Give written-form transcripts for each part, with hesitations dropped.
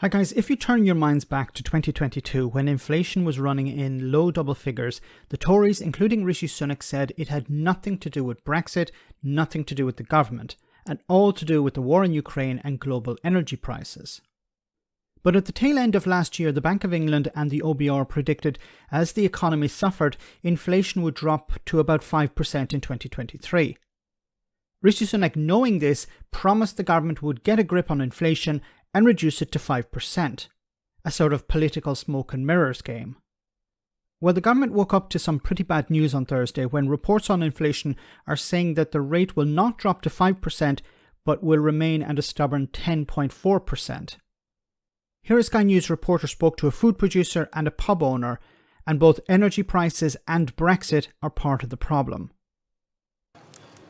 Hi guys, if you turn your minds back to 2022 when inflation was running in low double figures, the Tories, including Rishi Sunak, said it had nothing to do with Brexit, nothing to do with the government, and all to do with the war in Ukraine and global energy prices. But at the tail end of last year, the Bank of England and the OBR predicted as the economy suffered, inflation would drop to about 5% in 2023. Rishi Sunak, knowing this, promised the government would get a grip on inflation and reduce it to 5%, a sort of political smoke and mirrors game. Well, the government woke up to some pretty bad news on Thursday when reports on inflation are saying that the rate will not drop to 5% but will remain at a stubborn 10.4%. Here a Sky News reporter spoke to a food producer and a pub owner, and both energy prices and Brexit are part of the problem.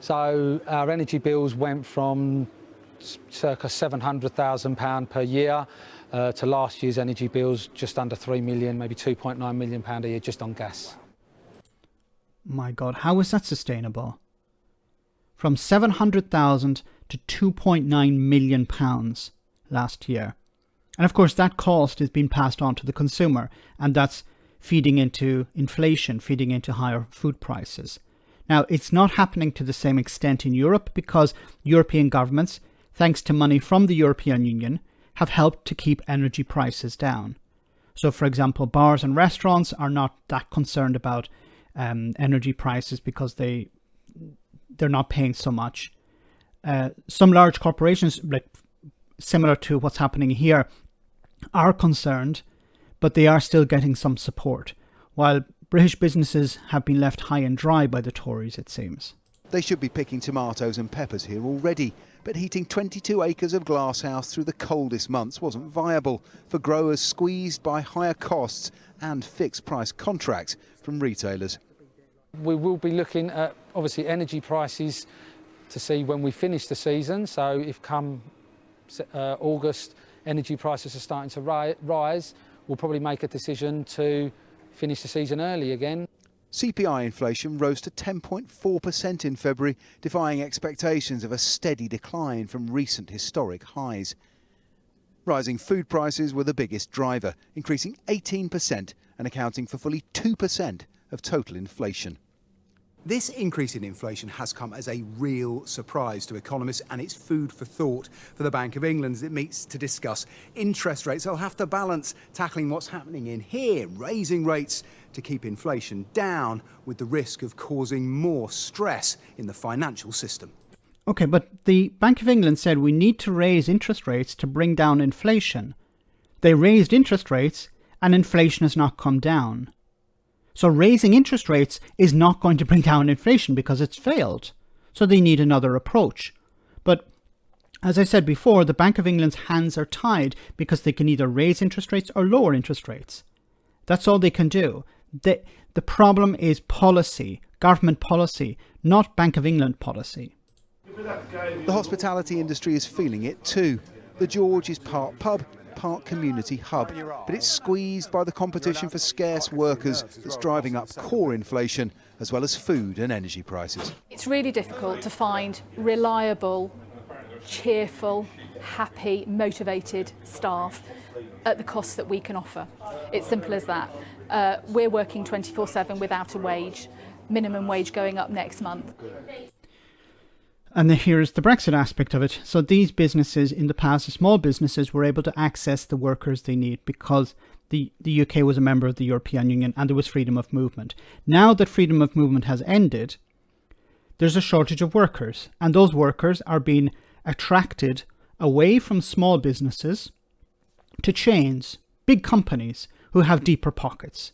So our energy bills went from circa £700,000 per year to last year's energy bills just under 3 million, maybe £2.9 million a year just on gas. My God, how is that sustainable? From 700,000 to 2.9 million pounds last year. And of course that cost is being passed on to the consumer, and that's feeding into inflation, feeding into higher food prices. Now, it's not happening to the same extent in Europe because European governments, thanks to money from the European Union, have helped to keep energy prices down. So, for example, bars and restaurants are not that concerned about energy prices because they're not paying so much. Some large corporations, like similar to what's happening here, are concerned, but they are still getting some support, while British businesses have been left high and dry by the Tories, it seems. They should be picking tomatoes and peppers here already, but heating 22 acres of glasshouse through the coldest months wasn't viable for growers squeezed by higher costs and fixed price contracts from retailers. We will be looking at obviously energy prices to see when we finish the season. So if come August energy prices are starting to rise, we'll probably make a decision to finish the season early again. CPI inflation rose to 10.4% in February, defying expectations of a steady decline from recent historic highs. Rising food prices were the biggest driver, increasing 18% and accounting for fully 2% of total inflation. This increase in inflation has come as a real surprise to economists, and it's food for thought for the Bank of England as it meets to discuss interest rates. They'll have to balance tackling what's happening in here, raising rates to keep inflation down, with the risk of causing more stress in the financial system. Okay, but the Bank of England said we need to raise interest rates to bring down inflation. They raised interest rates and inflation has not come down. So raising interest rates is not going to bring down inflation because it's failed. So they need another approach. But as I said before, the Bank of England's hands are tied because they can either raise interest rates or lower interest rates. That's all they can do. The problem is policy, government policy, not Bank of England policy. The hospitality industry is feeling it too. The George is part pub, part community hub, but it's squeezed by the competition for scarce workers that's driving up core inflation as well as food and energy prices. It's really difficult to find reliable, cheerful, happy, motivated staff at the costs that we can offer. It's simple as that. We're working 24/7 without a wage, minimum wage going up next month. And here's the Brexit aspect of it. So these businesses in the past, the small businesses, were able to access the workers they need because the UK was a member of the European Union and there was freedom of movement. Now that freedom of movement has ended, there's a shortage of workers, and those workers are being attracted away from small businesses to chains, big companies who have deeper pockets.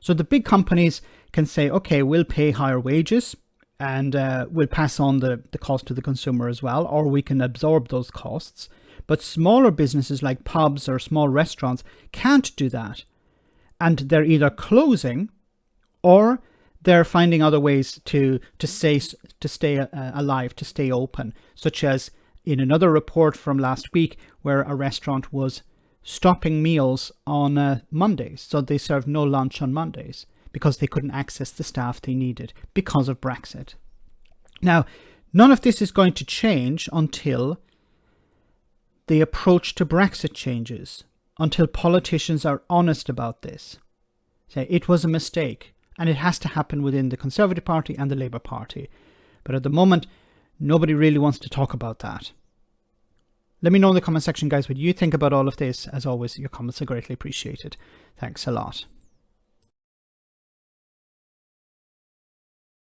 So the big companies can say, okay, we'll pay higher wages, and we'll pass on the cost to the consumer as well, or we can absorb those costs. But smaller businesses like pubs or small restaurants can't do that. And they're either closing or they're finding other ways to stay alive, to stay open, such as in another report from last week where a restaurant was stopping meals on Mondays. So they served no lunch on Mondays, because they couldn't access the staff they needed because of Brexit. Now, none of this is going to change until the approach to Brexit changes until politicians are honest about this. Say it was a mistake, and it has to happen within the Conservative Party and the Labour Party. But at the moment, nobody really wants to talk about that. Let me know in the comment section, guys, what you think about all of this. As always, your comments are greatly appreciated. Thanks a lot.